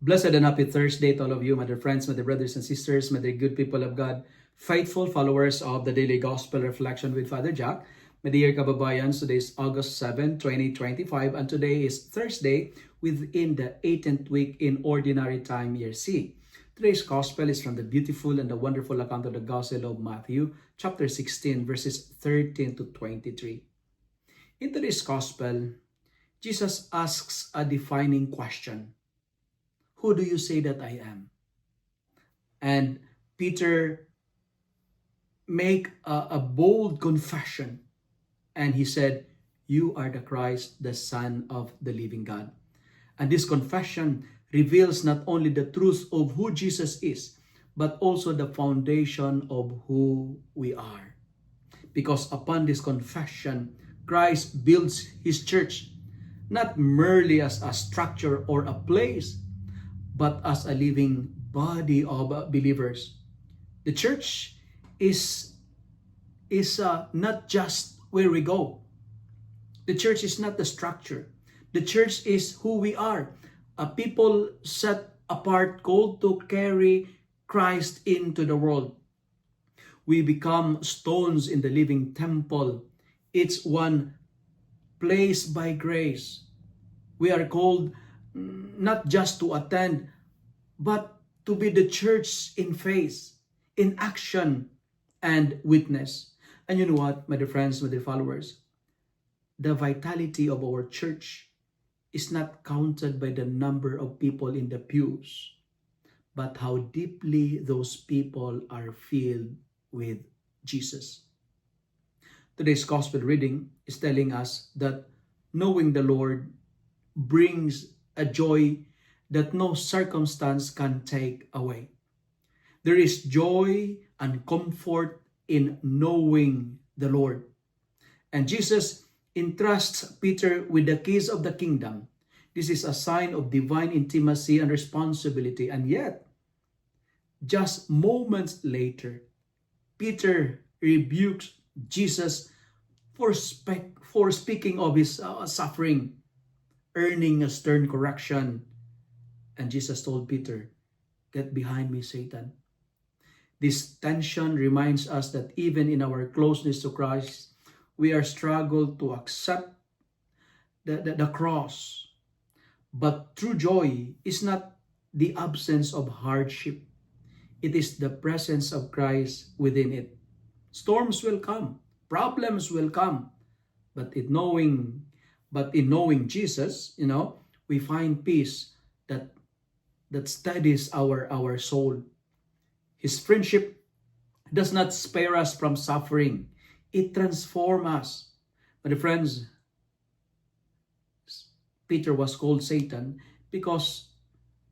Blessed and happy Thursday to all of you, my dear friends, my dear brothers and sisters, my dear good people of God, faithful followers of the Daily Gospel Reflection with Father Jack. My dear kababayans, today is August 7, 2025, and today is Thursday within the 18th week in Ordinary Time, Year C. Today's Gospel is from the beautiful and the wonderful account of the Gospel of Matthew, chapter 16, verses 13 to 23. In today's Gospel, Jesus asks a defining question. Who do you say that I am? And Peter make a bold confession, and he said, you are the Christ, the Son of the living God. And this confession reveals not only the truth of who Jesus is, but also the foundation of who we are. Because upon this confession, Christ builds his church, not merely as a structure or a place, but as a living body of believers. The church is not just where we go. The church is not the structure. The church is who we are. A people set apart, called to carry Christ into the world. We become stones in the living temple. It's one placed by grace. We are called not just to attend, but to be the church in faith, in action, and witness. And you know what, my dear friends, my dear followers? The vitality of our church is not counted by the number of people in the pews, but how deeply those people are filled with Jesus. Today's gospel reading is telling us that knowing the Lord brings a joy that no circumstance can take away. There is joy and comfort in knowing the Lord. And Jesus entrusts Peter with the keys of the kingdom. This is a sign of divine intimacy and responsibility. And yet, just moments later, Peter rebukes Jesus for speaking of his suffering, earning a stern correction. And Jesus told Peter, get behind me, Satan. This tension reminds us that even in our closeness to Christ, we are struggled to accept the cross. But true joy is not the absence of hardship. It is the presence of Christ within it. Storms will come, problems will come, but in knowing Jesus, we find peace that steadies our soul. His friendship does not spare us from suffering. It transforms us. But friends, Peter was called Satan because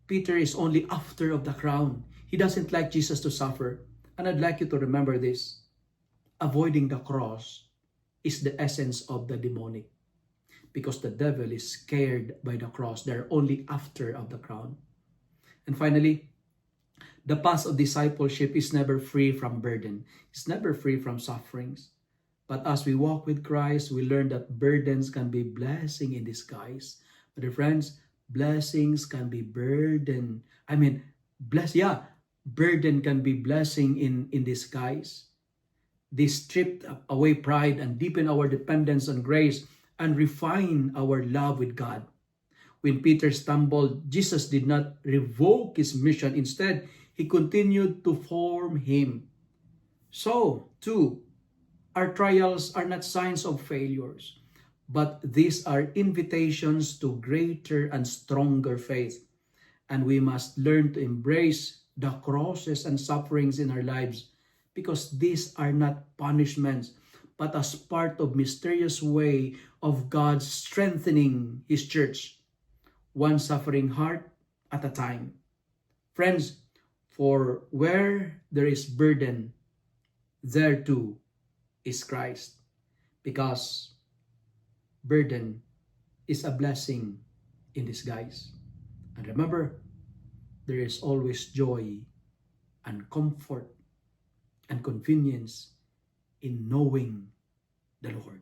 Peter is only after of the crown. He doesn't like Jesus to suffer. And I'd like you to remember this. Avoiding the cross is the essence of the demonic. Because the devil is scared by the cross. They're only after of the crown. And finally, the path of discipleship is never free from burden. It's never free from sufferings. But as we walk with Christ, we learn that burdens can be blessing in disguise. But friends, blessings can be burden. Burden can be blessing in disguise. This stripped away pride and deepen our dependence on grace and refine our love with God. When Peter stumbled, Jesus did not revoke his mission. Instead, he continued to form him. So, too, our trials are not signs of failures, but these are invitations to greater and stronger faith. And we must learn to embrace the crosses and sufferings in our lives, because these are not punishments, but as part of mysterious way of God strengthening his church, one suffering heart at a time. Friends, for where there is burden, there too is Christ. Because burden is a blessing in disguise. And remember, there is always joy and comfort and convenience in knowing the Lord.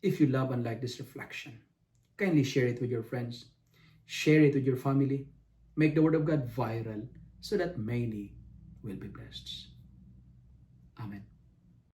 If you love and like this reflection, kindly share it with your friends. share it with your family, make the Word of God viral so that many will be blessed.